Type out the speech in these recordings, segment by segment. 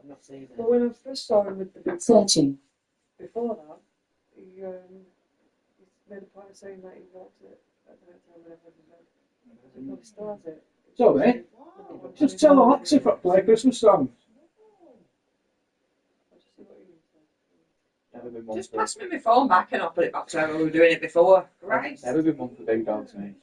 I've not seen it. Well, when I first saw him with the big Searching. before that, he made a point of saying that he walked it at night time whenever he's in bed. He probably stars it. So, mate, just tell Alexa to play Christmas songs. Just pass me my phone back and I'll put it back to how we were doing it before. Right? Never been one for big dogs, mate.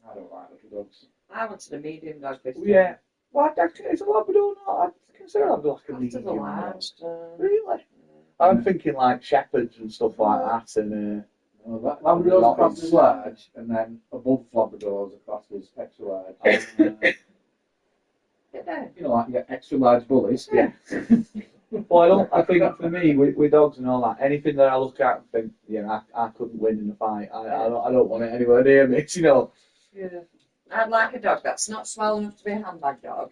I don't like little dogs. I wanted a medium dog this time. Yeah. Well, it's a Labrador, not. I consider Labrador like a After medium the dog. last. Really? I'm thinking like shepherds and stuff like that, and Labradors are classed as large, and then above Labradors are classed as extra large. You know, like you get extra large bullies. yeah. Well, I think for me with dogs and all that, anything that I look at and think, yeah, I couldn't win in a fight. I don't want it anywhere near me. You know. Yeah. I'd like a dog that's not swell enough to be a handbag dog,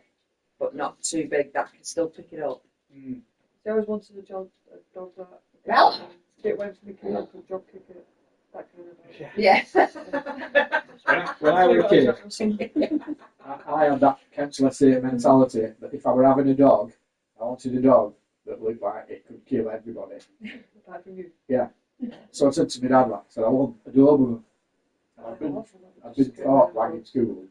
but not too big that can still pick it up. Mm. I always wanted a dog that Well. get away from the kid and could drop kick it. That kind of dog. Yeah. When I was a kid, I had that Kemp's mentality that if I were having a dog, I wanted a dog that looked like it could kill everybody. Apart from you. Yeah. So I said to my dad, like, I said, I want a Doberman. I've been taught like in school.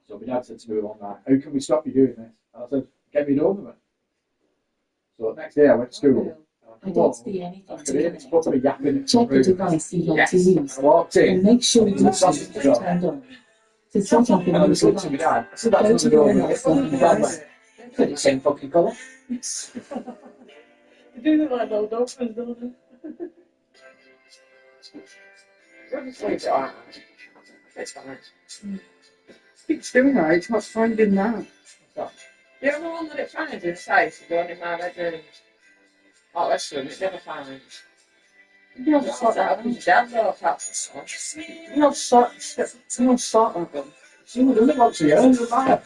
So my dad said to me one night, how can we stop you doing this? And I said, get me a Doberman. So the next day I went to school. I don't see anything I could hear this puppy yapping. Check the device you'd like to use I walked in. and make sure the Yes. switch is turned on. To set up And a I new just looked at my device, dad. I said, that's go not to a the Doberman. remote from the My dad device. went, it's the same fucking colour. They do look like little dogs, don't they? It's fine. Keeps doing that, it's not finding that. The other one that it finds inside is the one in my bedroom. Oh, listen, it never finds. You have sort that. Your dad though, perhaps the son. You have sort that one. See what does it look to you? It doesn't matter.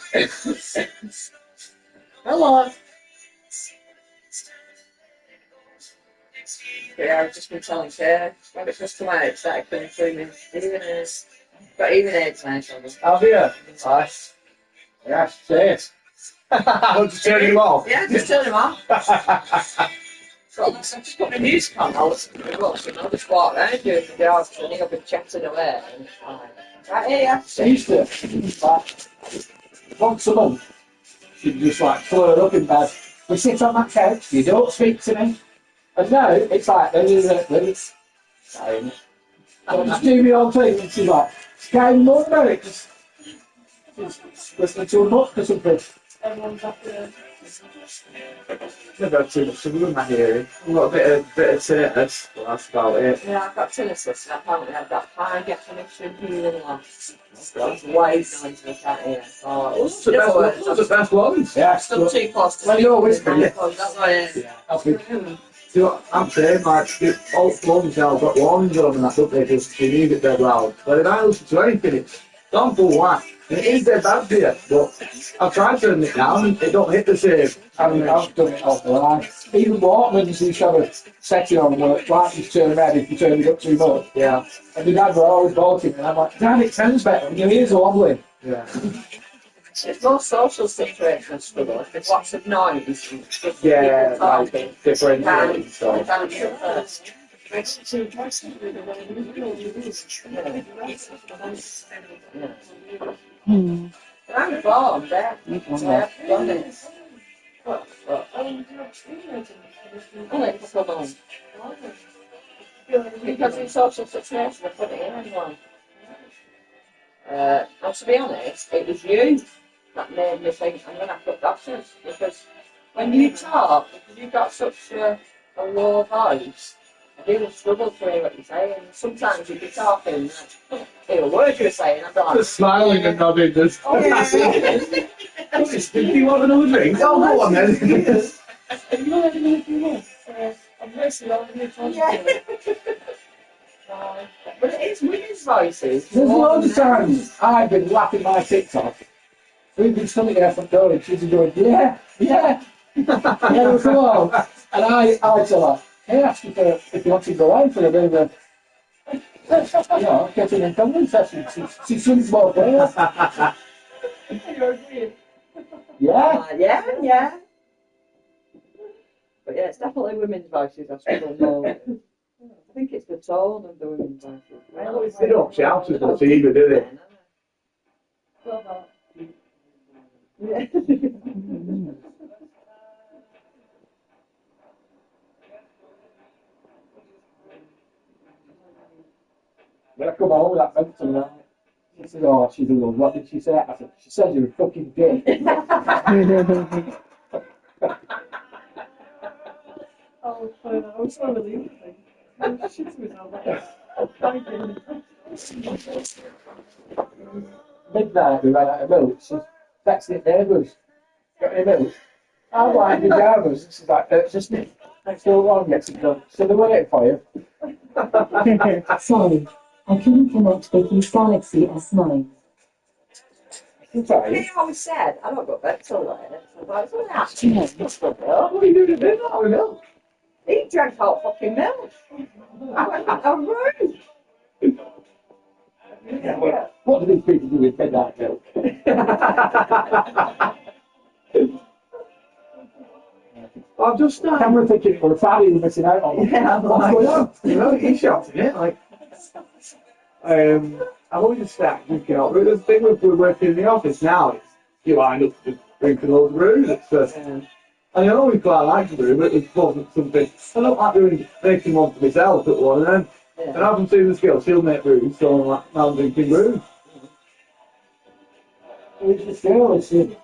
Hello. Yeah, I've just been telling Kay. When it first came out, it started coming through me. Even aids. Got even aids now, so Have you? Nice. Yes, say it. I'll just turn you off. yeah, just turn him off. So I've just got my music on, I'll listen to the books and I'll just walk around doing the jobs and he'll be chatting away and it's fine. Right here, I used to, like, once a month, she'd just like flare up in bed. We sit on that couch, you don't speak to me. And now it's like, it's saying, I'll just do my own thing. And she's like, getting more about it. Just listening to a book or something. Everyone's after Never had too much trouble with my hearing. I've got a bit of tinnitus, but that's about it. yeah, I've got tinnitus and apparently I've got high definition hearing loss. That's way noisy I can't hear. Oh, Those are the best ones. Yeah, still too close to Well, you're speaking whispering, with my yeah. phone, that's what it is. Yeah, that's good. See what I'm saying? Like, all phones now have got warnings on and that, don't they? Because they need it dead loud. But if I listen to anything, it's gone full whack. And it is dead bad for you, but I've tried turning it down and it don't hit the same. I've done it off the line. Even Walkmans used to have a setting on where lightings turn red if you turn it up too much. Yeah. And my dad were always balking, and I'm like, Dad, it sounds better when your ears are wobbling. Yeah. It's more social situations struggle. If there's lots of noise, and just Yeah, people talking. like different And so. I'm shut first. Hmm. But I'm bored, yeah. Yeah, done it. Only a couple of months. Because in social situations, I put it in anyway. And to be honest, it was you that made me think I'm going to put doctors. Because when you talk, because you've got such a low voice, I really struggle to hear what you're saying. Sometimes you'd be talking, and I'd hear a word you were saying, I'd be like, Just smiling and nodding. Just. oh, yeah. Do you want another drink? Oh, go on then. you know what I mean? I'm mostly on the phone. Yeah. But it is women's voices. There's loads of times I've been laughing my tits off. We've been standing there from door and she's been going, yeah, yeah. Yeah, come on. And I tell her, hey, ask if you want to go out for a bit of a, you know, getting in company session. She swings both ways. You're agreeing. Yeah. Yeah, yeah. But yeah, it's definitely women's voices I struggle more with. I think it's the tone of the women's voices. I always They don't shout as much either, do they? Yeah. When I come home with that mental night, she said, oh, she's a love. What did she say? I said, she said you're a fucking dick. Oh, fine. I was so relieved. I shit myself. Thank you. Midnight, we ran out of milk. She's texting neighbours. Got any milk? I'm like, the drivers. She's like, just next door one gets it done. So they're waiting for you. Sorry, I couldn't connect with this Galaxy S9. Sometimes. He always said, I don't go to bed till late. So I was like, it's only after Yeah. what are you doing to do that with milk? He drank hot fucking milk. I'm rude. Yeah, well, what do these people do with midnight milk? I've just Camera thinking we're probably missing out on. Yeah, I'm what's like, going on? You know, he's shouting it like. I've always started drinking out. The thing with working in the office now is you wind up just drinking loads of brews. And I always quite like to brew, but it wasn't something. I don't like making one for myself at one, and then I haven't seen the skill. She'll make brews, so I'm like, now I'm drinking brews. It's the skill, it's it.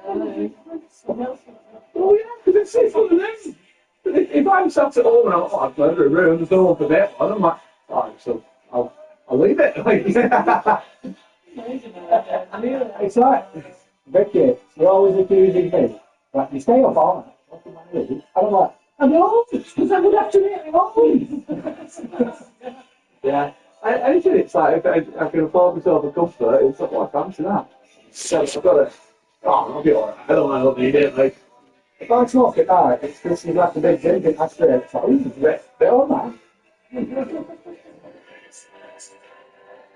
Oh yeah, because it's on the name. If I'm sat at home and I'm like, oh, I've murdered a brew, and there's no one for that one, I'm like, alright, so I'll leave it. Like, It's like, Vicky, you're always accusing me. Like, you stay up all night, what am I doing? And I'm like, I know, because I would have to make my own. yeah. Anything, it's like, if I can afford myself a comfort, it's like, oh, I fancy that. So I've got to, oh, I'll be alright, I don't need it, like. If I smoke at night, it's because you've left a big drink and that's straight. It's like, oh, you can bit all night.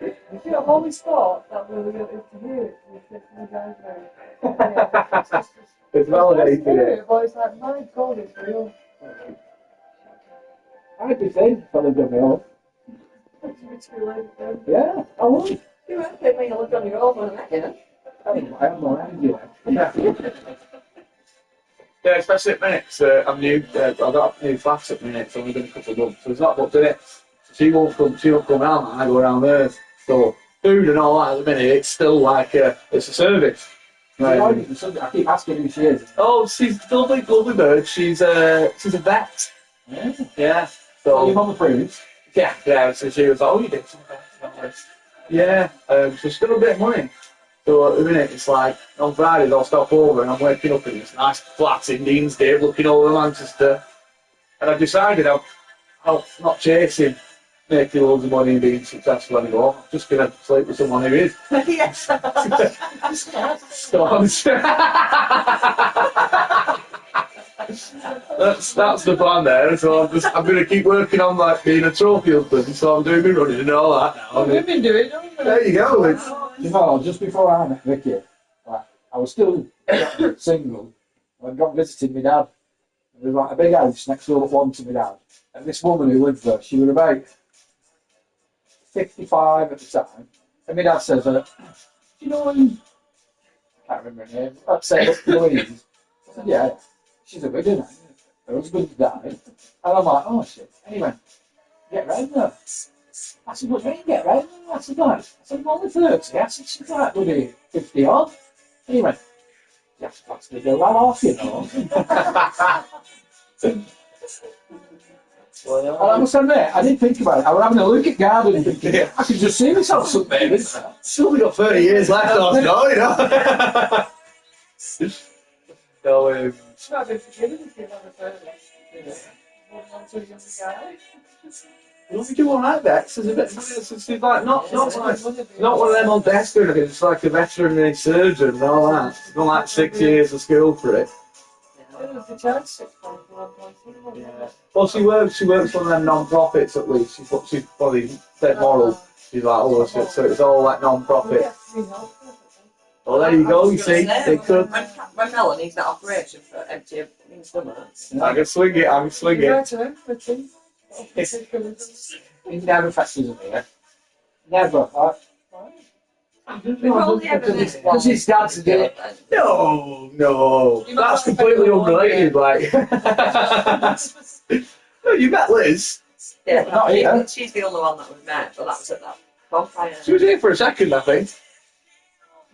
You see, I've always thought that we were going to hear it from the guys now. It's validated It's it. but it's like, my God, it's real. I'd be saying for the me off. It's a bit too late then. Yeah, I would. you won't think when you look on your own, won't you? I have no idea. Yeah, especially at minutes. I'm new. I've got new flats at minutes. Only been a couple of months, so it's not much in it. She won't come around. I go around hers. So food and all that at the minute, it's still like it's a service. I keep asking who she is. Oh, she's a lovely bird. She's a vet. Yeah. Yeah. So your So mum approves. yeah. So she was like, oh, you did something. Yeah. So she's got a bit of money. So at the minute, it's like, on Fridays I'll stop over and I'm waking up in this nice flat in Deansgate looking over Manchester. And I've decided I'm not chasing making loads of money and being successful anymore. I'm just going to sleep with someone who is. Yes. So that's the plan there. So I'm going to keep working on like being a trophy husband. So I'm doing my running and all that now. We've been doing it, haven't we? There you go. It's, You know, just before I met Vicky, like, I was still single. I got visiting my dad. There was like a big house next door one to my dad. And this woman who lived there, she was about 55 at the time. And my dad says, do you know who? I can't remember her name. I'd say Louise. I said, yeah, she's a widow now. Her husband died. And I'm like, oh shit. Anyway, get round there. I said, what do you mean get round there? I said, no. I said, I'm only 30. I said, she's like, bloody 50 odd. Anyway, yes, that's the girl I'm off, you know. And I must admit, I didn't think about it. I was having a look at garden thinking, I could just see myself somewhere. still got 30 years left on it, you know. So, It's not been forgiven if you've ever heard of it. Holding on to a young guy. what we do all right there? It's a bit, it's like not one of them on desk or anything. It's like a veterinary surgeon and all that. It's not like 6 years of school for it. It was the chance 6 months for 1.2. Yeah. Well, she works for one of them non-profits at least. She's probably dead moral. She's like, oh shit, so it's all like non-profit. Well, there you go, you see. Say, They could. when Melon needs that operation for empty in stomach. I can swing it, I can swing You're it. right to him, I think. He never fetches me, yeah? Never. We've only ever missed one. Because his dad's a dick. No. That's completely unrelated, like. No, you met Liz. Yeah, Not here. she's the only one that we've met, but that was at that bonfire. She was here for a second, I think.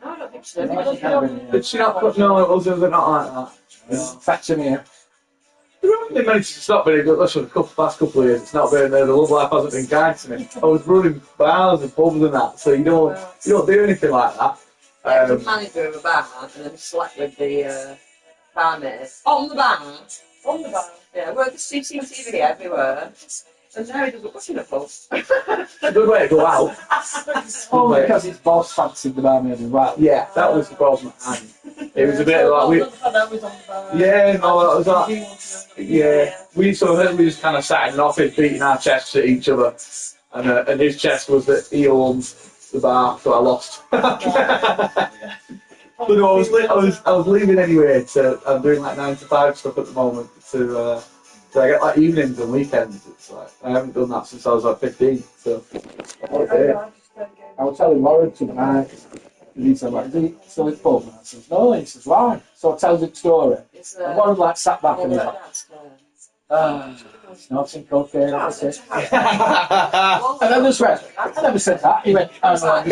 No, I don't think so. No, she's never been here. Did she not put, no, it wasn't not like that. He's fetching me here. They haven't managed to stop being good. Listen, the past couple of years, it's not been there. The love life hasn't been kind to me. I was running bars and pubs and that, so you don't do anything like that. I was a manager of a bar and then slept with the barmaid on the bar. On the bar. Yeah, well, there's CCTV everywhere. And now he doesn't look in a post. A good way to go out. Oh, because his boss fancied the barmaid as well. Yeah, that was the problem. And it was a bit like we. Yeah, no, that was like. Yeah, we just kind of sat in an office beating our chests at each other, and his chest was that he owned the bar, so I lost. But no, I was leaving anyway. I'm doing like 9 to 5 stuff at the moment. So I get like evenings and weekends. It's like I haven't done that since I was like 15. So I was telling Lauren tonight, and he said, like, is he still in pub? And I said, no. He says, why? So I tell the story. And Lauren like sat back and like, snorting cocaine. That's it. And I just went, I never said that. He went, oh no,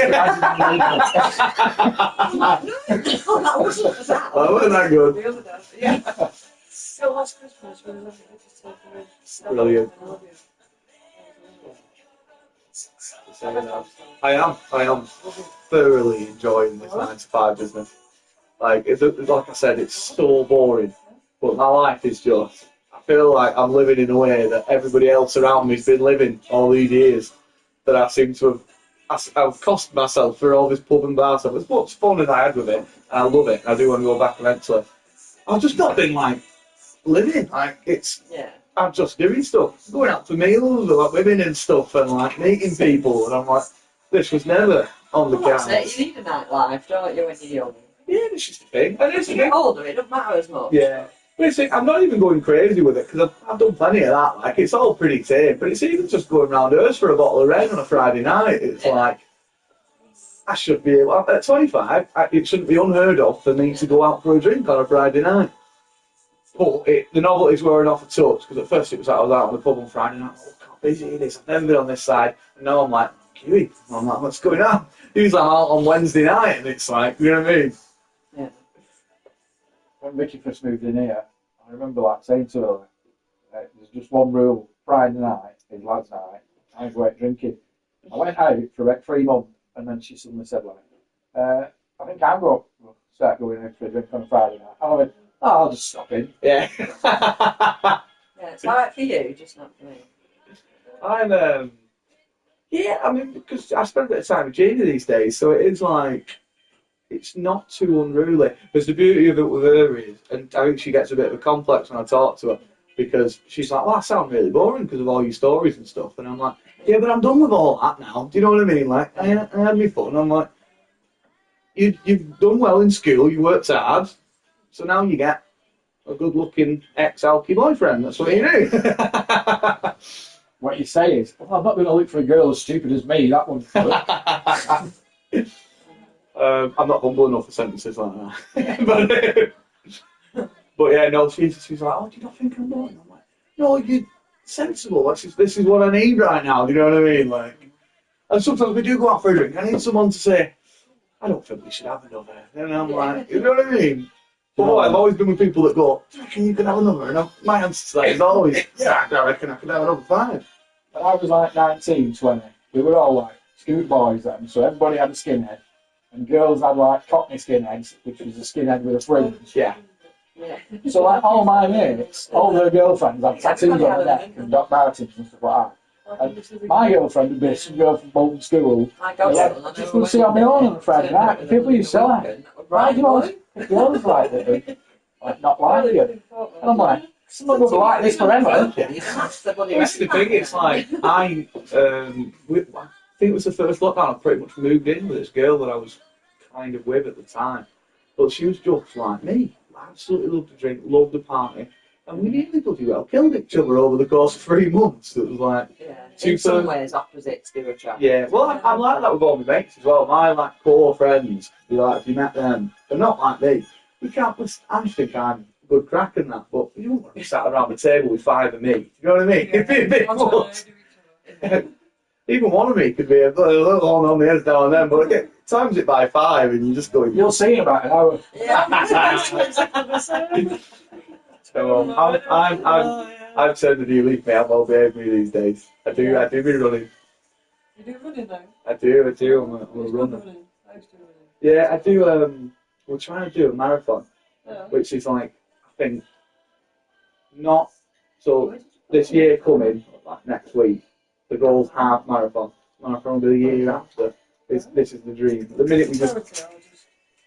That wasn't that. oh, wasn't that good? The other day. Yeah. So last Christmas, we were looking at this Brilliant. I am thoroughly enjoying this 9 to 5 business. Like I said, it's so boring, but my life is just. I feel like I'm living in a way that everybody else around me's been living all these years. That I seem to have. I've cost myself for all this pub and bar stuff. As much fun as I had with it, and I love it. I do want to go back eventually. I've just not been like living. Like it's. Yeah. I'm just doing stuff, going out for meals with like women and stuff, and like meeting people, and I'm like, this was never on the Well, that's cards. it. You need a nightlife, don't you, when you're young? Yeah, it's just a thing. And As it's you a get thing. older, it doesn't matter as much. Yeah. But it's, I'm not even going crazy with it because I've done plenty of that. Like it's all pretty tame, but it's even just going round Earth for a bottle of red on a Friday night. It's like I should be able. At 25, it shouldn't be unheard of for me to go out for a drink on a Friday night. But the novelty's wearing off a touch because at first it was like I was out on the pub on Friday night. Oh, how busy it is! I've never been on this side, and now I'm like, Kiwi. I'm like, what's going on? Usually I'm out on Wednesday night, and it's like, you know what I mean? Yeah. When Vicky first moved in here, I remember like saying to her, there's just one rule, Friday night, is lads' night, I go out drinking. I went out for about 3 months, and then she suddenly said, like, I think I'm going to start going out for a drink on a Friday night. And I went, oh, I'll just stop in. Yeah. Yeah, it's alright for you, just not for me. I'm yeah, I mean, because I spend a bit of time with Gina these days, so it is like, it's not too unruly. Because the beauty of it with her is, and I think she gets a bit of a complex when I talk to her, because she's like, well, I sound really boring because of all your stories and stuff. And I'm like, yeah, but I'm done with all that now. Do you know what I mean? Like, I had my fun. I'm like, you've done well in school, you worked hard, so now you get a good-looking ex-alky boyfriend. That's what you do. What you say is, well, I'm not going to look for a girl as stupid as me, that one's good. I'm not humble enough for sentences like that. but yeah, no, she's like, oh, do you not think I'm boring? I'm like, no, you're sensible. This is what I need right now. Do you know what I mean? Like, and sometimes we do go out for a drink. I need someone to say, I don't think we should have another. And I'm like, you know what I mean? But I've always been with people that go, do you reckon you could have another? And my answer to that is always, yeah, I reckon I could have another 5. When I was like 19, 20, we were all like scoot boys then, so everybody had a skinhead. And girls had like cockney skinheads, which was a skinhead with a fringe. Yeah. Yeah. So like all my mates, all their girlfriends had tattoos on their neck and Doc Martens and stuff like that. And my girlfriend would be some girl from Bolton School. I go Yeah, just want to see on my own on a Friday night. And people used to say, like, why do you always pick girls like that? Like, not like you. And I'm like, someone will be like this forever. That's the thing, it's like, I think it was the first lockdown, I pretty much moved in with this girl that I was kind of with at the time. But she was just like me. Absolutely loved to drink, loved the party. And we nearly bloody well killed each other over the course of 3 months. It was like, Yeah. Two In some thirds- ways, opposites do attract. yeah. Well, I'm like that with all my mates as well. My like core friends, you like, if you met them, they're not like me. You can't, I just think I'm a good crack in that, but you don't want to be sat around the table with 5 of me. You know what I mean? It'd be a bit That's what much. they do each other. Even one of me could be a little on the head now and then, but times it by 5 and you just go, You'll see in about an hour. so I've turned a new leaf, mate. I'm well behaved me these days. I do be running. You do running now? I do. I'm a It's good runner. running. I used to run. Yeah, I do. We're trying to do a marathon, Yeah. which is like, I think, not so this year coming, like next week, the goal's half marathon. Marathon will be the year after. This is the dream. The minute we just,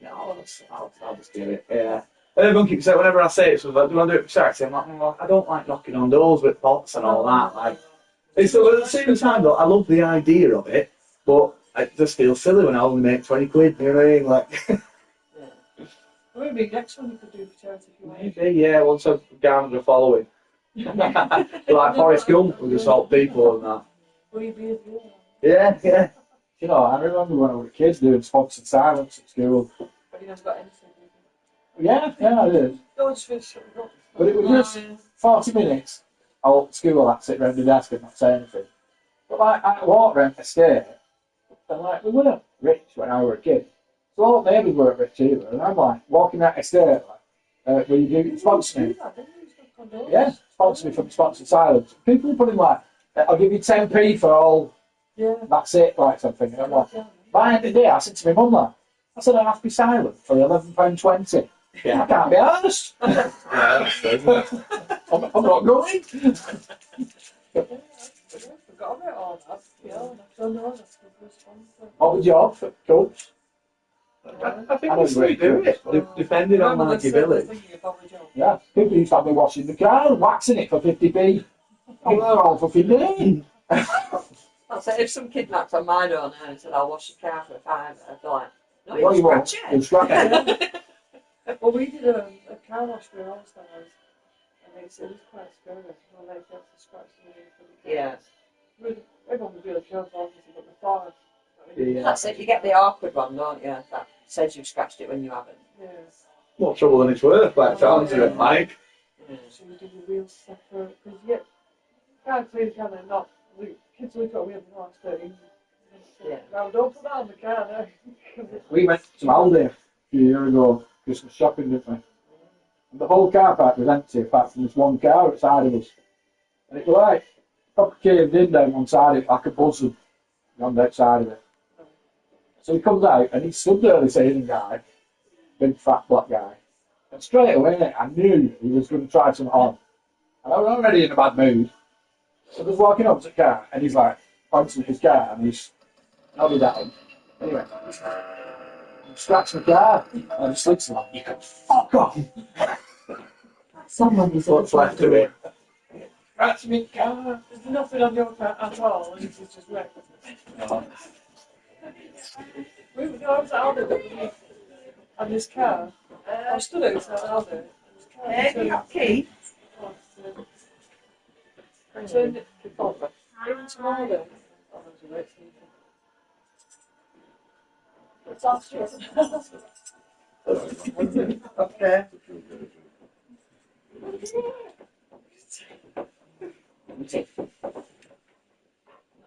no, I'll just do it. Yeah. And everyone keeps saying, whenever I say it, so like, do you want to do it for charity? I'm like, well, I don't like knocking on doors with pots and all that. Like, it's, so at the same time, though, I love the idea of it, but it just feels silly when I only make 20 quid. You know what I mean? Like. Maybe next one you could do for charity if you want. Maybe, yeah, once I've garnered a following. Like Forrest Gump with the salt people and that. Will you be a viewer? Yeah. You know, I remember when I was a kid doing sponsored silence at school. But he hasn't got anything. Yeah, I did. Don't fish. But it was just 40 minutes. I walked to school, I'd sit around the desk and not say anything. But like, I walked around the estate, and like, we weren't rich when I was a kid. So all the neighbours weren't rich either. And I'm like, walking that estate, like, will you do sponsor me? Yeah, sponsor me from Sponsored Silence. People put in like, I'll give you 10p for all, that's it, like something. And I'm like, by the end of the day, I said to my mum, like, I said, I have to be silent for £11.20. Yeah, I can't be honest. I'm not going. Forgot about all that. Yeah, I don't know. That's good response. What was your for coach? I think we still do it, depending on like your village. Yeah, people used to have me washing the car and waxing it for 50p. Oh, they're all for 50p. That's it. If some kid knocks on my door now and said, I'll wash your car for a £5, I'd be like, no, What do you you want? scratch You'll it. scratch it. Well, we did a car wash for All Stars, and it was quite scary. My leg had to scratch the Yeah. Everyone was really careful, obviously, but the thought. Yeah. That's it. You get the awkward one, don't you? That says you've scratched it when you haven't. Yeah. More trouble than it's worth, by the sounds of it, Mike. So we did the real separate, because you can't clean the car and not, kids look at me and the last 13. Yeah. Now, don't put that on the car, no. We went to Aldi a few years ago, Christmas shopping, didn't we? And the whole car park was empty apart from this one car outside of us. And it was like, proper caved in down one side of it, like a buzzard on the outside of it. So he comes out and he stood there, this Asian guy, big fat black guy. And straight away, I knew he was going to try something on. And I was already in a bad mood. So I was walking up to the car and he's like, pointing at his car and he's nodded at him. Anyway, scratched my car. And I just looked at him like, you can fuck off. Someone is What's left of it? Scratch my car. There's nothing on your car at all, and it's just wrecked. I was at Aldi and this car, I stood outside Aldi, and this car Key. turned it over into Aldi. Oh, that was a great sneaker. It's off Okay.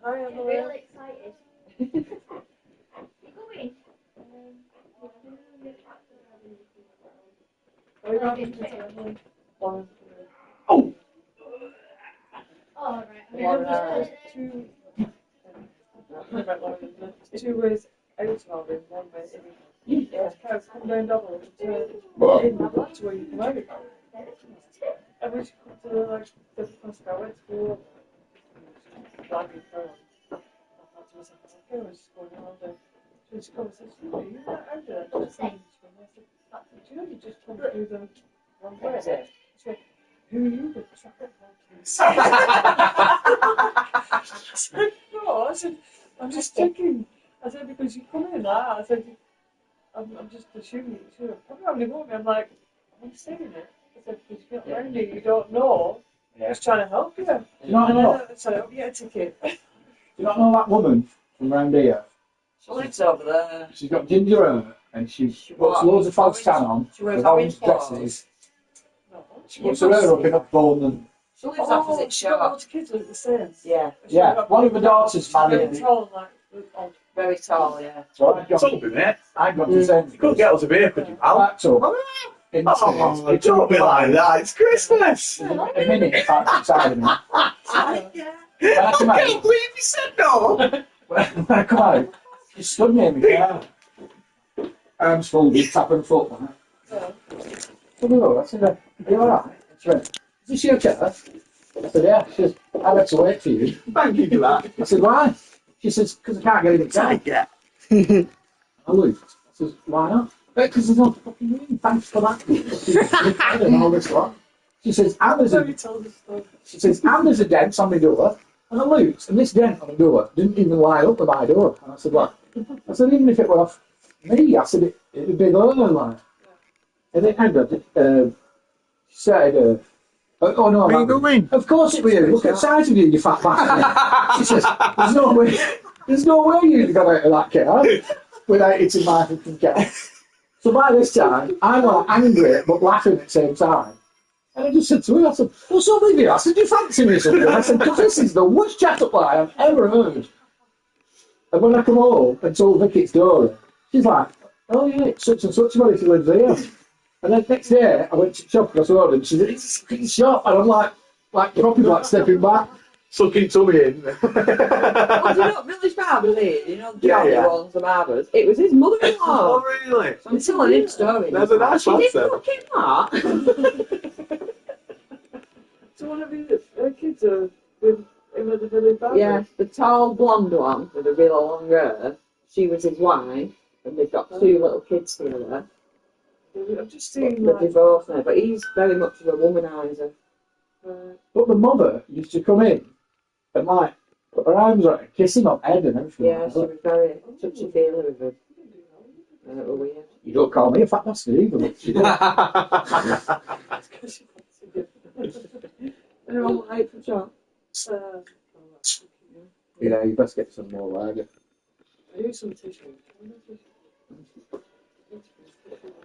Hi, I'm Really excited. You going? One. Oh! Oh, right. Two. Two ways out of Aldi, one way in. Yes, cars come down double and turn in to where you come out. And when she comes to like the first guy went to school, driving her. I thought to myself, okay, I was just going around there. So she comes and says, are you not out there? I said, do you know you just come through the wrong way? She said, who are you, the traffic monkeys? I said, no, I said, I'm just checking. I said, because you come in that. I said, I'm just assuming it's you. I'm not really moving. I'm like, I'm saying it. I said, because you're not around you, you don't know. Yeah. Just trying to help you. Do you not know? So I hope you get a ticket. Do you not know that woman from round here? She lives over there. She's got ginger hair and she puts what? loads of false tan Orange- on she wears with orange orange clothes. dresses. No. She puts her hair up in a bun and She lives opposite she's got shop. loads of kids look the same. Yeah, yeah, one of my daughters Very married. tall, like, old. very tall, yeah. So I've got Told me, mate. to the same. You couldn't get us a beer, could you, pal? Right, so, Oh, don't be like that. It's Christmas. a minute outside of me. Yeah. When I I come can't out, believe you said no. when I come out, she stood near me, car. Arms folded, tapping the foot on her. Come over, I said, are you alright? She went, is this your chair? I said, yeah. She says, I had to wait for you. Thank you for that. I said, why? She says, because I can't get in inside. Yeah. I looked. I says, why not? Because there's no fucking room. Thanks for that. I don't know this lot. She says, and there's So you a, told us stuff. she says, and there's a dent on my door. And I looked, and this dent on the door didn't even line up with my door. And I said, what? I said, even if it were off me, I said, it'd be lower, like. And then, hang on, she said, oh no, Where you going? of course it was you. Look at the size of you, you fat bastard. She says, there's no way you'd got out of that car without hitting my fucking car. So by this time, I'm like angry but laughing at the same time. And I just said to her, I said, what's up with you? I said, do you fancy me or something? I said, because this is the worst chat-up lie I've ever heard. And when I come home and told Vicky it's Dora, she's like, oh yeah, it's such and such somebody who lives here. And then next day, I went to shop across the road and she said, it's a fucking shop. And I'm like properly like stepping back. Sucking tummy in. Oh, do you know Village Barbers here? You know the Yeah, Johnny yeah. ones, the barbers? It was his mother-in-law. Oh, really? So I'm telling him story. That's a nice She one, did sir. fucking that. So one of you, kids are with him at the village bar? Yeah, the tall blonde one with the really long hair. She was his wife, and they've got 2 little kids together. I've just seen, They're like, divorced now, but he's very much of a womanizer. But the mother used to come in and like put her arms around her, kiss him on the head and everything. Yeah, like she that. was very touchy-feely with him. It was weird. You don't call me a fat bastard either. But she did. They're all right for sure. Yeah, you best get some more lager. I use some tissue.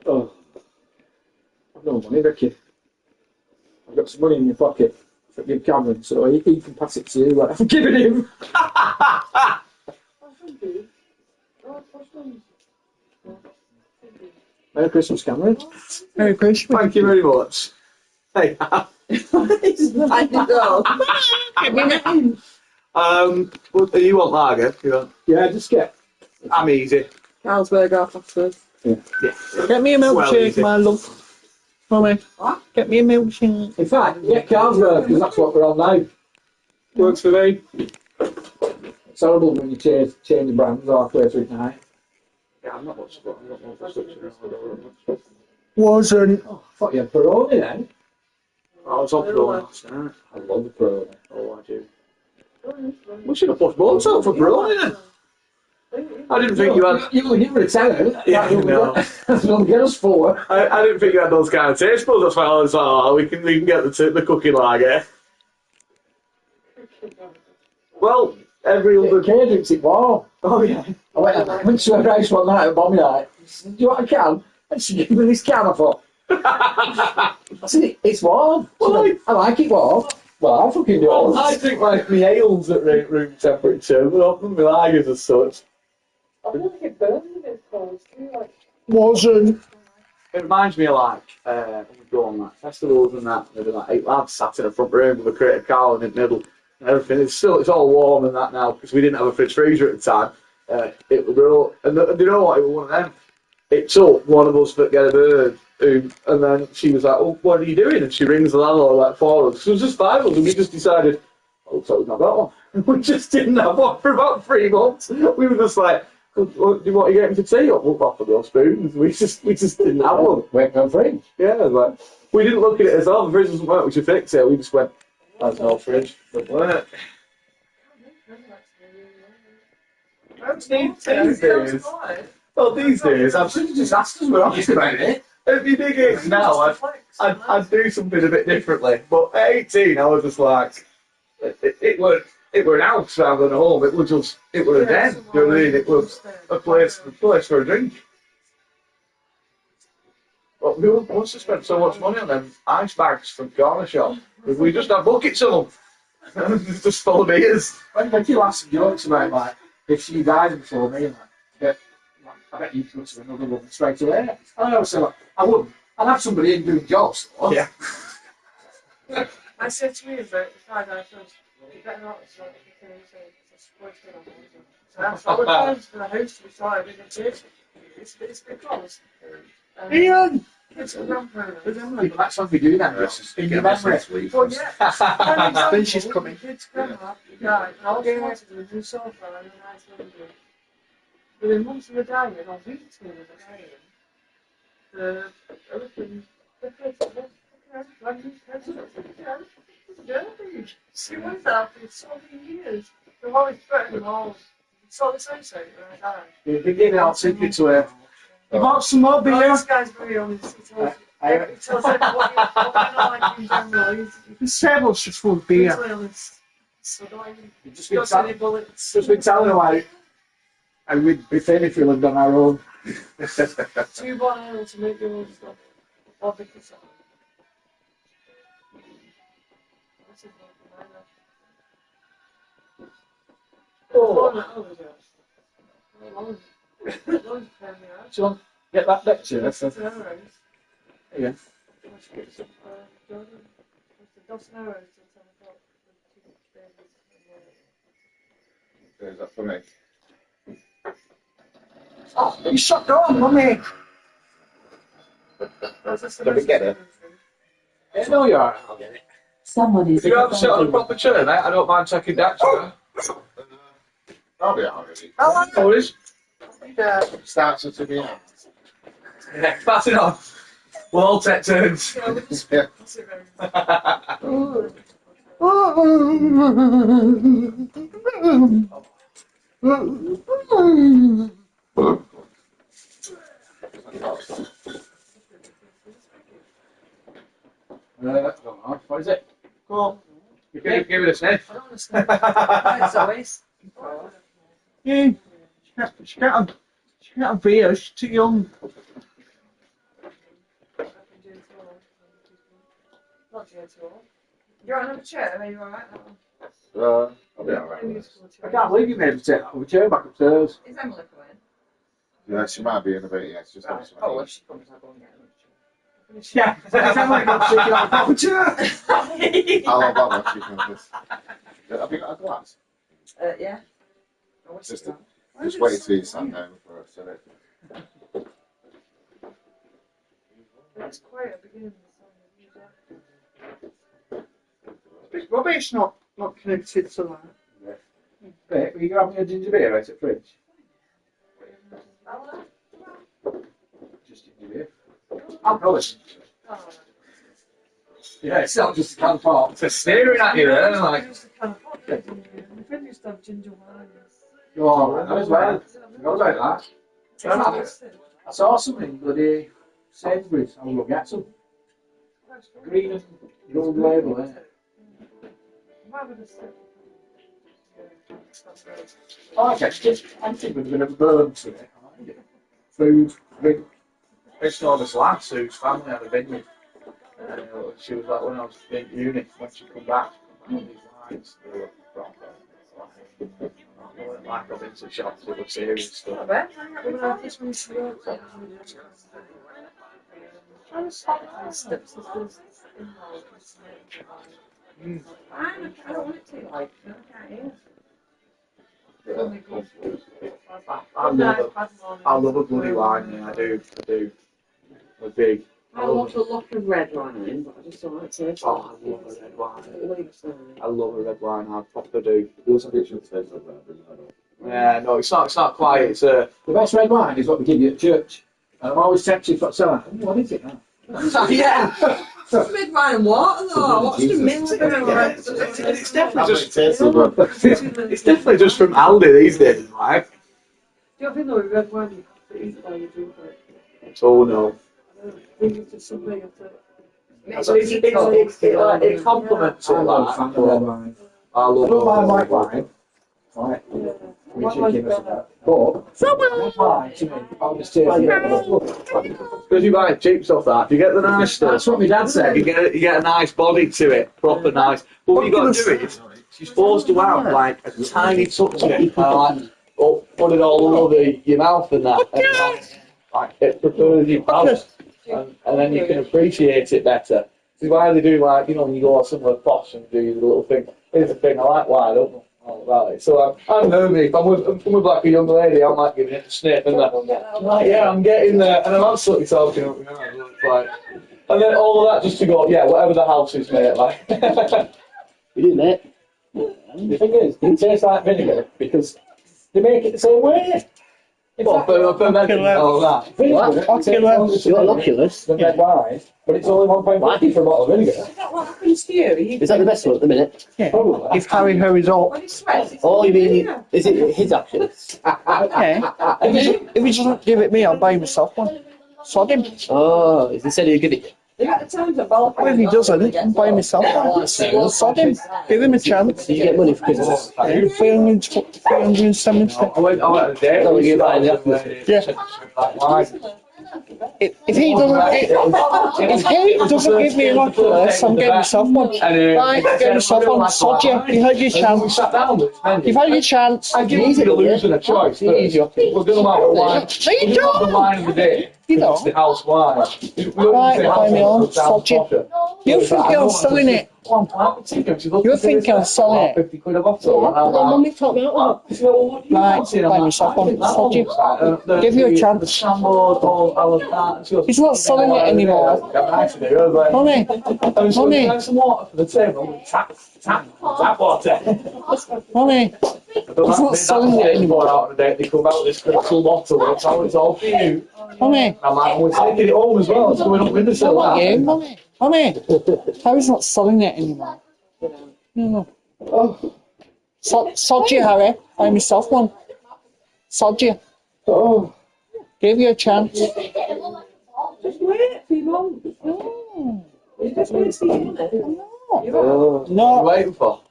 Oh, I've no money, Ricky. I've got some money in my pocket for give Cameron, so he can pass it to you. Like I've given him. Oh, thank you. Oh, what's wrong? Merry Christmas, Cameron. Merry Christmas. Thank you very much. Hey, It's like it goes. what do you want lager? You want? Yeah, just get. I'm easy. Carlsberg off afterwards. Get me a Well, milkshake, easy. my love. Mommy, What? get me a milkshake. In fact, get Carlsberg because that's what we're on now. Works for me. It's horrible when you change brands halfway through the night. Yeah, I'm not much for it. Wasn't. Oh, I thought you had Peroni then. I was on Peroni last night. I love the Peroni. Oh, I do. We should have pushed more out for Peroni then. I didn't think you had. You only give her a tenner. Yeah, no. That's what get us for. I didn't think you had those kind of taste buds. That's why I was like, oh, we can get the cooking lager. Well, every other. Kay drinks it warm. Oh yeah. I went to her house one night at Mommy night. She said, do you want a can? And she gave me this can, I thought. I said, it's warm. She went, I like it warm. Well, I fucking do. Well, I drink like my ales at room temperature, but not my lagers as such. I feel like it burns a bit cold. Like, Wasn't. It reminds me of like when we go on like festivals and that. There'd be like 8 lads sat in a front room with a crate of cow in the middle and everything. It's all warm and that now because we didn't have a fridge freezer at the time. It was all, and do you know what? It was one of them. It took one of us to get a bird, and then she was like, "Oh, what are you doing?" And she rings the landlord like 4 of us. So it was just 5 of us, and we just decided, "Oh, so we've not got one." We just didn't have one for about 3 months. We were just like, "What are you getting for tea?" Oh, off of those spoons. We just didn't have one. Went no fridge. Yeah, like we didn't look at it as, "Oh, the fridge doesn't work, we should fix it." We just went, "That's no fridge." Doesn't work. Well, these days, absolute disasters, we're honest about it. If you dig it now, I'd do something a bit differently. But at 18, I was just like, it were an house rather than a home. It was a den. Do you know what I mean? It was a place for a drink. But we must have spent so much money on them ice bags from corner shop. We just had buckets of them. Just full of beers. When you ask jokes about, like, if she died before me, I bet you'd trust another woman straight away. I always say, like, I wouldn't. I'd have somebody in doing jobs. Though. Yeah. I said to you that if I die first, you better not start the thing, so it's supposed to happen. So that's all the times for the house to be started in the church. It's because Ian! it's a grandparent. That's when we do that. In your memory. Well, yeah. Then she's coming. Kids' grandma died, and all she wanted was a new sofa and a nice living room. Within months of her dying, or weeks of her dying, everything, she was there for so many years. They've always threatened them all. So the same thing when I died. You're beginning our secret to her. You want some more Oh, beer? this guy's very honest. He tells everyone what you know, like in general. The table's just full of He's beer. really honest. So don't even You've just been, got any bullets. just been telling her like, how we'd be thin if we lived on our own. 2 bananas to make your own stuff. Or the cassette. This is not banana. So you want to get that lecture? That's There yeah. Is that for me? Oh, you shut down, mummy. Did we get it? Yeah, no, you're alright. I'll get it. Someone is If you ever sit on a proper chair, mate, I don't mind taking that chair. I'll be alright. No worries. Starts to be on. Yeah, pass it on. We'll all take turns. Yeah. What is it? Cool. You can give it a sniff. I don't understand. It's always. Yeah, she can't have beer, she's too young. Not you at all. You're on another chair, are you alright? I'll be alright. I can't believe you made me take that other chair back upstairs. Is Emily coming? Yeah, she might be in a bit, yeah. It's just Oh, if she comes, I'll go and get her. Yeah, is that like not taking out a proper chair? I'll have that one, she can just... Have you got a glass? Yeah. I wish Just, so. just wait till you sat down for a second. It's quite a beginning of the song. Big rubbish not connected to that. Wait, will you grab me a ginger beer out at the fridge? Just ginger beer. Alcoholic. Oh, Yeah, it's not just a can of pop. They're staring at you there, like. The friend used to have ginger wine. Oh, I know as well. Forgot about that. I saw something bloody Sainsbury's. I will go get some. Green and gold label, eh? Oh, okay, just, I'm thinking we're going to burn today. Food, drink. It's not this lass whose family had a vineyard. She was like, when I was in uni, when she come back, all these wines, they were proper. I went like up into shops, they were serious stuff. I don't want it to, like, I can't hear. I love a bloody wine, yeah, I do. A big. I love the look of red wine, but I just don't like taste. Oh, I love a red wine. I love a red wine, I proper do. Yeah, no, it's not quite, it's The best red wine is what we give you at church. And I'm always tempted for selling. What is it now? Yeah! Red wine and water though, what's the mint in it? It's definitely just, it's definitely just from Aldi these days, right? Do you think though with red wine It is why you do it. Oh no. I think it's just something that. It's it complements all that. I I love don't mind white wine. wine. Right. Yeah. Which you give us about. But red wine to me, obviously, Because you buy cheap stuff that. If you get the nice stuff, that's what my dad said. you get a nice body to it, proper nice. But what you got to do is, you're supposed to have like a tiny touch of it, kind of like put it all over your mouth and that, and like it prefers your palate, and then you can appreciate it better. This is why they do like when you go somewhere posh and do your little thing. Here's the thing, I like wine, I don't know all about it. So I'm homey. If I'm with like a young lady, I'm like giving it a sniff and that. Like, yeah, I'm getting there, and I'm absolutely talking up. Like, and then all of that just to go, yeah, whatever the house is, mate. Like, We do, mate. The thing is, it tastes like vinegar because they make it the same way. what, fermenting and all that. Oculus. You're an Oculus. The red wine, but it's only 1.50 for a bottle of vinegar. Is that what happens to you? Is that the best one at the minute? Yeah. Probably. If Harry hurries up. When he sweats, it's Oh, you mean, is it his Oculus? Yeah. If he doesn't give it me, I'll buy myself one. Sod him. Oh, he said he'd give it. They at the times at ball. Well, if he doesn't, I'll buy myself one. Sod him. Give him a chance. So you get money for Christmas. Yeah, 370. I went on a date. Don't you buy the Oculus? Yeah. If he doesn't give me an Oculus, I'm getting myself one. Right, get myself one. Sod you. You had your We chance. sat down with this menu. You've had your chance. I give you the loser a choice. We're going to have the wine. No, you We're going to have the wine of the day. You It's the don't. house wine. Right, buy me on. Sod you. You think I'm selling it? You think I'm selling it? 50 quid a bottle. And I'm like, Mummy taught me how to. Right, buy myself one. Sod you. Give you a chance. He's not selling it anymore. Money. Money. Some water for the table. Tap water. Money. He's not selling it anymore. Out of the day, they come out with this crystal bottle. It's all for you. Money. I'm like, we're taking it home as well. It's going up with the Not silver. you, Money. Money. Harry's not selling it anymore. No. Oh. Sod you, Harry. Buy myself one. Sod you. Oh. Give you a chance. Just wait a few months. No. You just want to see him. What are you No. waiting for?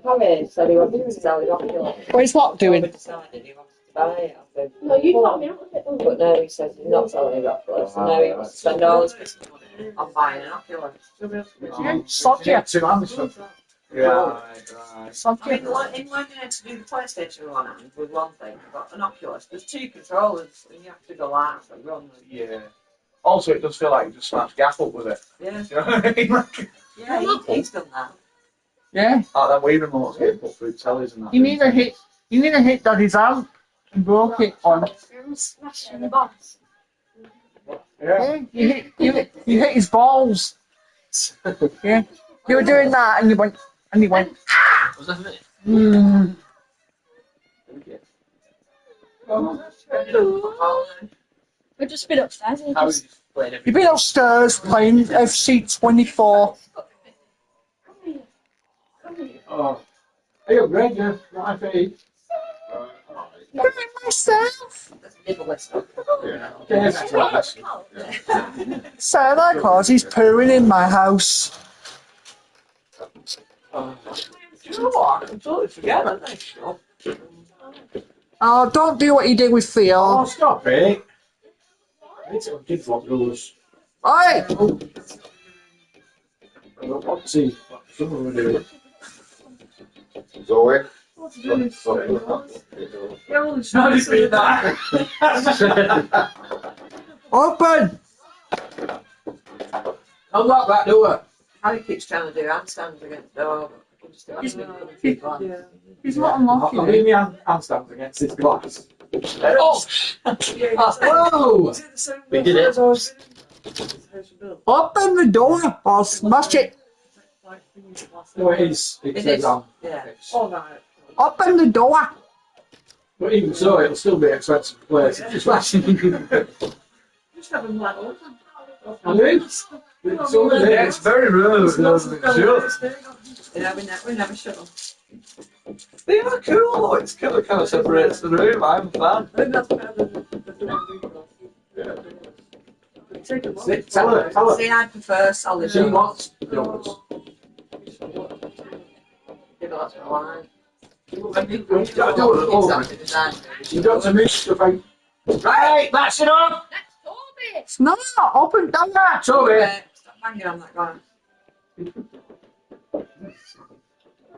Harry said he wanted to sell his Oculus. What he's not doing. He decided he wanted to buy it. I think. No, you taught me how to fit But now he says he's not selling his Oculus. And now he wants to spend all his Christmas money on buying an Oculus. Sod you. Two hands. Right. Sod I mean, you. in learning how to do the PlayStation one hand with one thing, but an Oculus, there's two controllers and you have to go out and run. Yeah. Also, it does feel like you just smashed Gaff up with it. Yeah, Do you know what I mean? Like, yeah, he's done that. Yeah. like that Wii remote's getting put through tellies and that. You need to hit Daddy's amp and broke it on. Smashing the box. Yeah. Yeah, you hit his balls. Yeah. You were doing that and you went. Was that it? Mm. We've just been upstairs and How just. was you playing every You've been upstairs playing FC 24. Oh. Hey, you're great, yeah. Right, hey. Look at myself. That's nibble stuff. Yeah. Yes. Santa Claus is pooing in my house. Do you know what? I completely forget that next show. Oh, don't do what you did with Oh, Theo. stop it. It's a kid what rules. Oi! I don't want to see what someone will do. Zoe. Yeah, well, it's nice to do that. Open! Unlock that door. Harry keeps trying to do handstands against the door, but I can just do handstands. Yeah. He's not I'll unlocking leave it. my handstands against this glass. Oh! Whoa! Is it the same We did it. as ours? How's your bill? Open the door or smash it. Like, things last No, night. it is. It's It is. on. Yeah. Oh, right. Open the door. But even so, it'll still be an expensive place. It's just like Just have them like open. I mean, it's only Yeah, there. it's very rare that it doesn't shut. Yeah, we never shut them. They are cool. It's kind of separates the room. I'm a fan. I think that's better than the double window. Yeah. Take them off. Tell her. See, I prefer solid She doors. wants yours. Yeah, but that's what I like. You've got to do it all. Exactly designed. You've got to move stuff out. Right, that's it up. It's not. Open down that. Toby. Stop banging on that guy.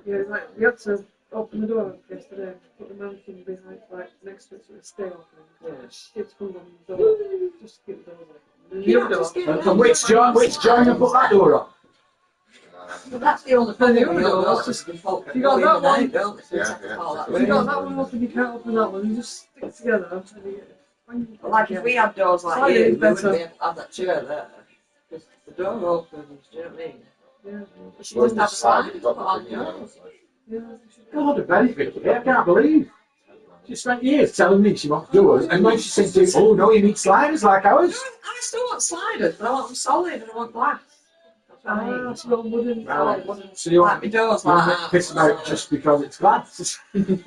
Yeah, like, we had to open the door yesterday, put the mannequin behind, like, next to it so it stay open. Yeah. Kids pulled on the door, just to get the door open. You don't just get And which joiner put that door on? But that's the only problem. The other with door, yours, that's just- is folk you got go in that and one. out, don't they? So you Yeah, have to yeah. call that If way. you got that one open, you can't open that one, you just stick together. And you But like if we had doors like Slightly you, we wouldn't better. be able to have that chair there. Because the door opens, do you know what I mean? yeah, You should just have a slide You've to put got on the the thing, doors. yeah, we should God, the benefit of it. I can't believe. She spent years telling me she wants doors, and when she said to me, oh no, you need sliders like ours. I still want sliders, but I want them solid and I want glass. That's what I mean. so you wouldn't. I want wooden, So you like want my doors you want like to that. piss them out just because it's glass. Paint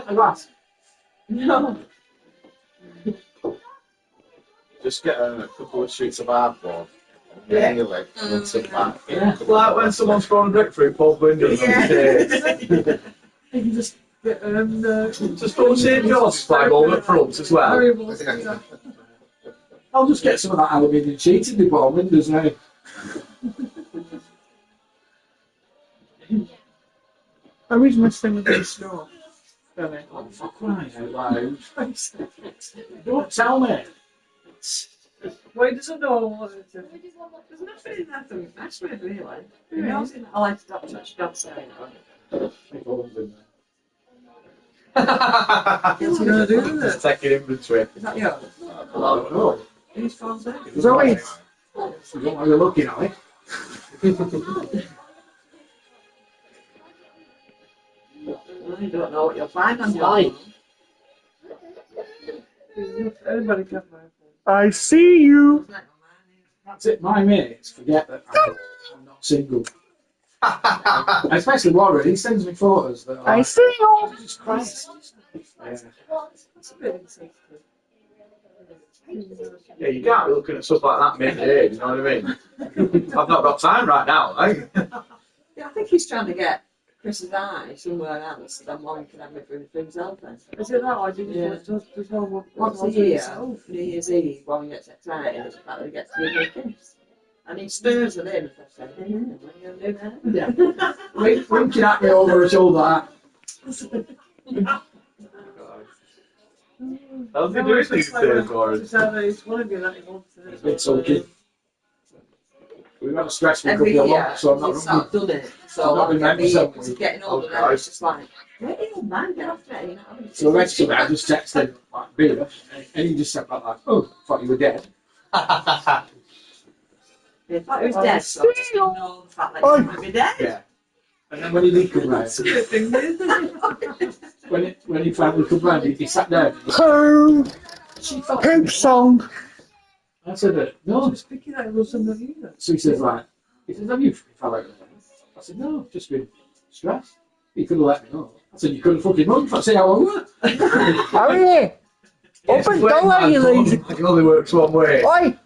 the glass. No. Just get a couple of sheets of hardboard. Yeah. Nail it and sit back. Yeah. Like when someone's throwing a brick through Paul's windows. Yeah. You can just get, Just put St. George's flag over the front as well. variables, yeah. I'll just get some of that aluminium sheet and put on windows now. I read my thing with the straw. Really? Oh, for crying out loud. Don't tell me. Well, he doesn't know what it is. There's nothing in there to mess with, really. You know, I like to stop touch God's saying. What's he going to do with Just it? taking inventory. Is that yours? Oh, Whose phone's that? Zoe, you don't want to be looking at it. I don't know what you'll find on your Right. phone. Anybody can have my phone. I see you. It's not on mine. That's it. My mates forget that I'm not single. Especially Warren, he sends me photos that are I like, see you. Jesus Christ. Yeah. It's a bit insensitive. Yeah, you can't be looking at stuff like that midday, you know what I mean? I've not got time right now, like. Yeah, I think he's trying to get Chris's eye somewhere else, so then one can have it for himself then. Is it that, or do you Yeah. just there's no one Once a year, New Year's Eve, one gets excited, it's the fact that he gets to give me a kiss. And he stirs it in, I said, what are you going to do there? Yeah. Winking at me over his shoulder. How's he doing these days, Warren? It's one of you that he wants to. It's okay. We've had a stressful Every couple of year, months, so I'm not he's sort of done it. So I'm not like, every remembering year, because he's getting older now, Okay. it's just like, where do you man get off there? You're not having So eventually I just texted him, like, beer, and he just said like, oh, thought you were dead. He thought he was dead, so just ignore the fact that he might be dead. Yeah. And then when he did come round, It's a bit thing, isn't it? when he finally come round, he sat down. Poo. She felt Poop song. I said, I no. was thinking that it was somebody either. So he says, right, he says, have you fell out of the I said, no, I've just been stressed. He could have let me know. I said, you couldn't fucking run for say how long were. Hurry. Open door, you lazy. It only works one way. Oi.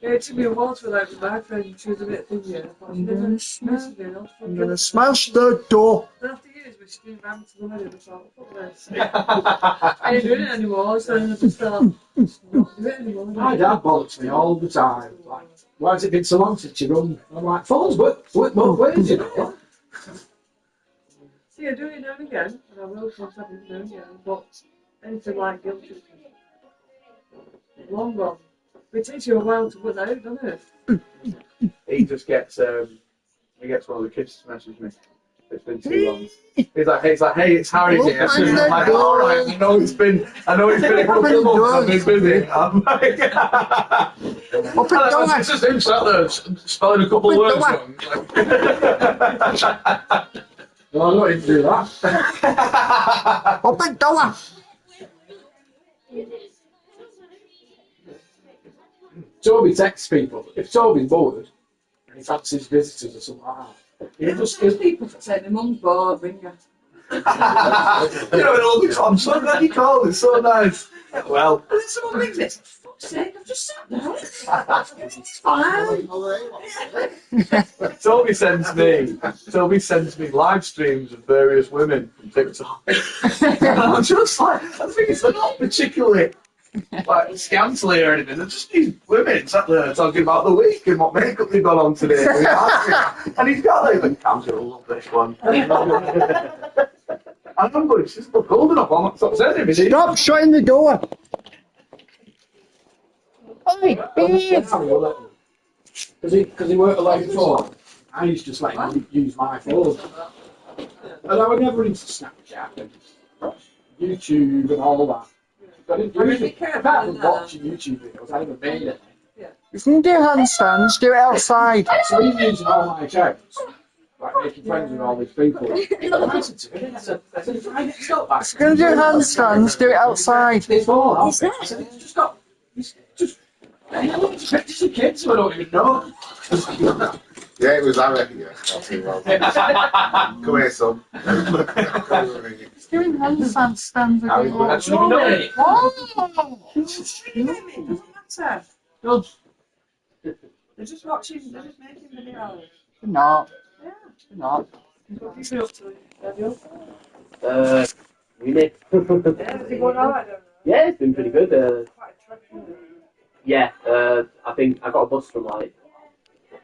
Yeah, it took me a while to like with my friend. She was a bit thin, yeah. I'm gonna smash the door. Then after years, when she came round to the wedding, I thought, fuck this. I ain't doing it anymore, so I just thought, not do it anymore. My dad bollocks me all the time. Like, why has it been so long since you run? I'm like, phones work both ways, you know. See, I do it now and again, and I will contact him now and again, but anything like guilt tripping, long gone. It takes you a while to put that out, doesn't it? He just gets he gets one of the kids to message me. It's been too long. He's like, hey, it's Harry here. Open And I'm like, the door. all right, I know it's been a couple of months. I've been busy. I'm like, Open door. it's just him sat there spelling a couple of words Open wrong. No, I don't even do that. Open door. Toby texts people. If Toby's bored and he fancies visitors or something like that, There's people that say my mum's bored, ring her. You know, it all goes on. So glad you called. It's so nice. Well, And then someone rings it. For fuck's sake, I've just sat there. It's fine. Toby sends me live streams of various women from TikTok. And I'm just like, I think it's not particularly like scantily or anything. They're just these women sat there talking about the week and what makeup they've got on today. And he's got like the cams will love this one. And I'm going, she's not cold enough. I'm not stop saying anything. Stop shutting the door. Oi, babe. Because he worked alone before, I used to just let him use my phone. And I was never into Snapchat and YouTube and all that. I didn't use it. Apart from watching YouTube videos, I never made it. If you do handstands, do it outside. So he's using all my accounts, like making friends with all these people. I said to him, I said, "Try and stop that." If you're going to do handstands, do it outside. It's all out. I said, it's just got, it's just, it's a kid, so I don't even know. Yeah, it was, I reckon, yeah. Come here, son. He's doing handstands again. That's what we know. Oh. Doesn't matter. Good. They're just watching, they're just making videos. You're not. Yeah. You're not. What do you feel to Daniel? Uni. Yeah, is it going alright? Yeah, it's been pretty good. Quite a trek, isn't it? Yeah, I think I got a bus from like,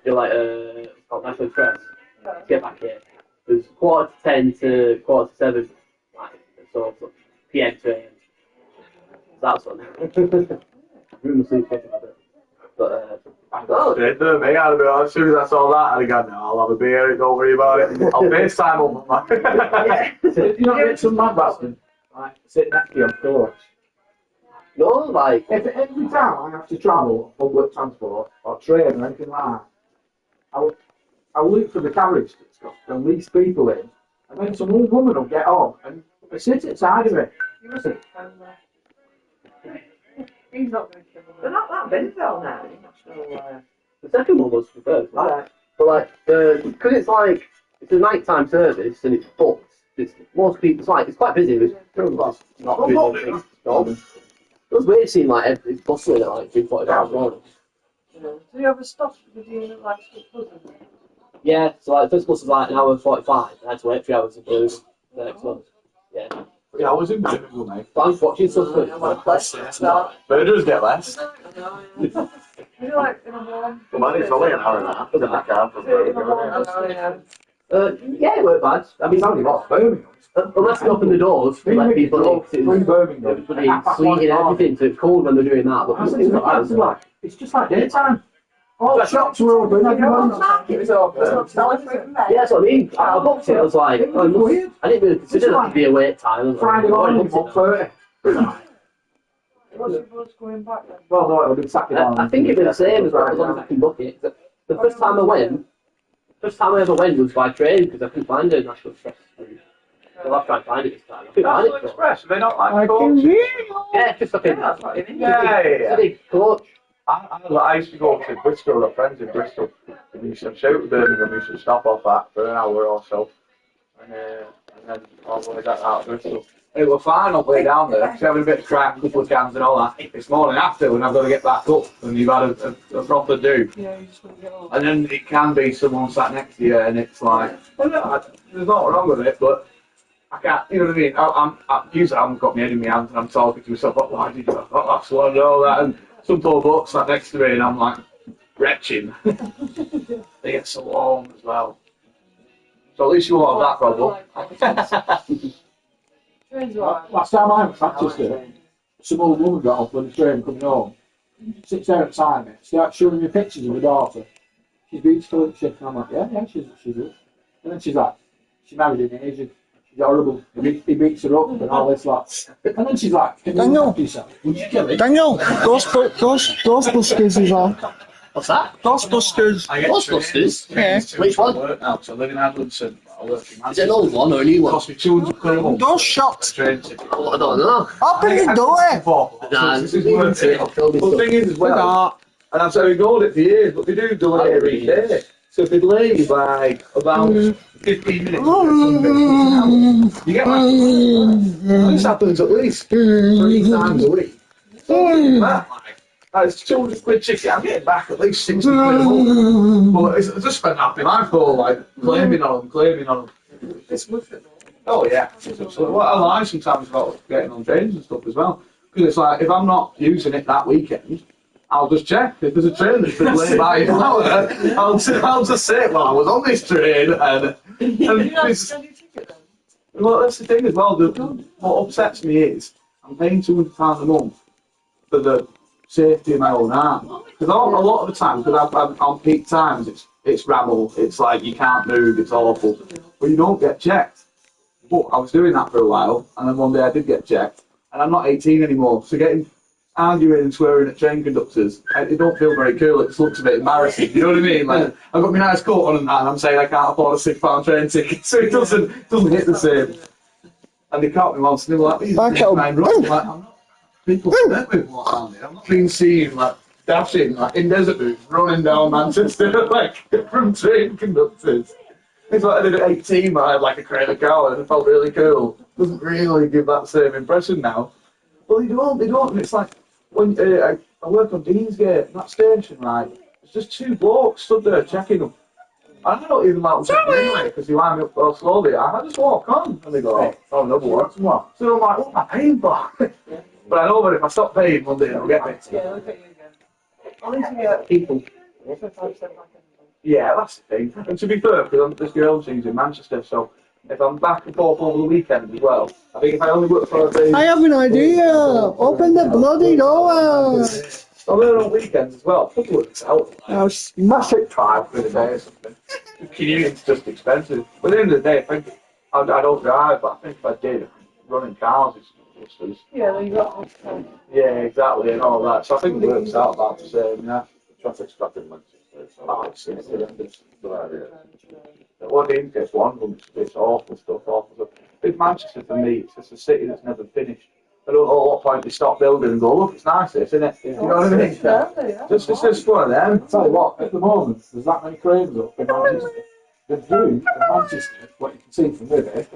it's called National Express to get back here. It was 10:45 to 7:45, like, so PM to AM. That's fun. Room sleep getting a bit. But, Me, I'd be honest, as soon as I saw that, I'd go, no, I'll have a beer, don't worry about it. I'll FaceTime on my Yeah. So if you not get some mad bastard, like, sit next to you on floor. no, like, If every time I have to travel on public transport or train or anything like that, I'll look for the carriage that's got the least people in, and then some old woman will get on and sit inside of it. You must have He's not going to kill them. They're not that big though now. National, the second one was the first. Right. But like, because it's like, it's a nighttime service and it's booked. It's most people. It's quite busy. It's not busy. It was weird seeing like it's bustling at like 3:45 in the morning. Do you ever stop with you like buzzing? Yeah, so like the first bus was like an hour and 45. I had to wait 3 hours to do the next one. Yeah. Yeah, I was in Birmingham, mate. But I was watching something. But it does get less. You like in a warm? Come on, it's only an hour and a half. Doesn't Yeah, it weren't bad. I mean, It's only what, Birmingham? unless they open the doors to let people in, 'cause Through Birmingham. everybody sleeting and everything, so it's cold when they're doing that. But I said to the it's kids, like, it's just like daytime. All the shops were open, everyone's It's open. yeah, that's what I mean. I booked it, I was like, I didn't really consider that to be a wait time. I was like, Friday oh, I morning, booked it. 1:30. What's your buzz going back then? Well, no, it'll be Saturday morning. I think it'd be the same as long as I can book it. The first time I ever went was by train because I couldn't find a National Express route. So I'll try and find it this time. I couldn't find National it. Express, are they not like I coach? can hear you. Yeah, just like Yeah, that's what you mean. Yeah. a big coach. I used to go to Bristol, I've got friends in Bristol. And we used to shout to Birmingham, we used to stop off that for an hour or so. And then all the way back out to Bristol. It was fine on the way down there, having a bit of crack, a couple of cans and all that. It's morning after when I've got to get back up and you've had a proper do. Yeah, you just want to get on. And then it can be someone sat next to you and it's like, well, no, there's nothing wrong with it, but I can't, you know what I mean? I usually I haven't got my head in my hands and I'm talking to myself, like, why did you have that last one and all that? And some poor bloke sat next to me and I'm like, retching. They get so warm as well. So at least you won't have that problem. Trains are Last time I went to Manchester, some old woman got off on the train coming home, sits there beside me, starts showing me pictures of her daughter. She's beautiful and shit, and I'm like, yeah, she's good. And then she's like, she married an Asian, she's horrible, he beats her up and all this lot. And then she's like, can you Daniel. help yourself? Would you kill him? Daniel, Ghostbusters is on. What's that? Ghostbusters. I get Ghostbusters? Yeah. Which one? Now, so I live in Adlinson. I work in Is it an old one or a new It one? cost me £200 a month. Don't shut. Train ticket. Oh, I don't know. Open the door. Nah, This is worth it. I'll film Well, the this thing is as well, and I've said we've ignored it for years, but they do delay every day. So if they delay you by about 15 minutes, you get that. This happens at least 3 times a week. So that's 200 quid ticket. I'm getting back at least 60 quid a month. But I just spent half my life all like claiming on them. It's worth it. Oh yeah. So what I like sometimes about getting on trains and stuff as well, because it's like if I'm not using it that weekend, I'll just check if there's a train that's been late by an hour. I'll just say, well, I was on this train and well, that's the thing as well. What upsets me is I'm paying £200 a month for the safety of my own arm. Because a lot of the time, because I'm on peak times, it's rabble. It's like you can't move. It's awful. But you don't get checked. But I was doing that for a while, and then one day I did get checked, and I'm not 18 anymore. So arguing and swearing at train conductors, it don't feel very cool. It just looks a bit embarrassing. You know what I mean? Like I've got my nice coat on and that, and I'm saying I can't afford a £6 train ticket, so it doesn't hit the same. And they caught me once, and they were like, "I'm like, I'm not people met with what around here. I'm not being seen like dashing like in desert boots, running down Manchester like from train conductors." It's like I did at 18, I had like a credit card and it felt really cool. Doesn't really give that same impression now. Well, they don't. And it's like when I work on Deansgate, that station, right? It's just 2 blokes stood there checking them. I don't even like them anyway because they wind me up so slowly. I just walk on and they go, "Oh, another one." So I'm like, "What am I paying for?" But I know that if I stop paying one day, they'll get me. Yeah, look at you again. At least you get People. Yeah, that's the thing. And to be fair, because this girl she's in Manchester, so if I'm back and forth over the weekend as well, I think if I only work for a day. I have an idea. Open the bloody door. I'm there on weekends as well. People would sell it. Now, Massive drive for the day or something. Commuting's just expensive. But at the end of the day, I think I don't drive, but I think if I did, running cars is just as. yeah, then you got Yeah, exactly, and all that. So I think it works out about the same, yeah. Traffic's stuck in Manchester. Oh, it's horrendous. What Dean gets one, it's awful stuff. Big Manchester for me, it's just a city that's never finished. I don't know what point they stop building and go, look, it's nice this, isn't it? You know what I mean? Just it's just one of them. Tell you what, at the moment, there's that many cranes up in Manchester. They're doing in Manchester, what you can see from there,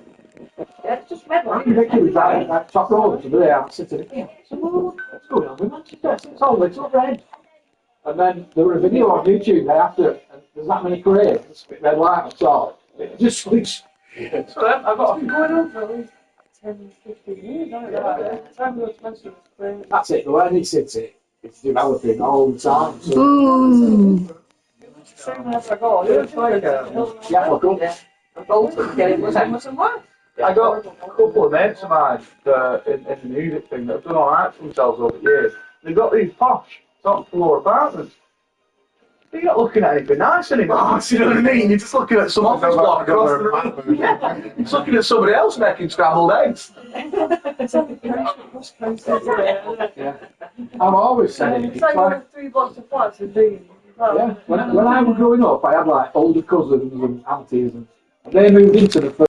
Yeah, it's just red I can picture with that top road today, I'm sitting here. So, what's going on with Manchester? It's all lit up red. And then there was a video on YouTube there after, and there's that many cranes, red light on top. It just switched. So I've got been going on for at least 10, 15 years, hasn't it? By the time we got to Manchester, it's crazy. That's it, the way any city, it's developing all the time. So, Same as I got. It's like yeah, look up. I got a couple of mates of mine in the music thing that have done alright for themselves over the years. They've got these posh top floor apartments. You're not looking at anything nice anymore, you know what I mean? You're just looking at some office block across the road. Yeah. You're just looking at somebody else making scrambled eggs. Yeah. I'm always saying it's like 3 blocks of flats in Dean. Yeah. When I was growing up, I had like older cousins and aunties, and they moved into the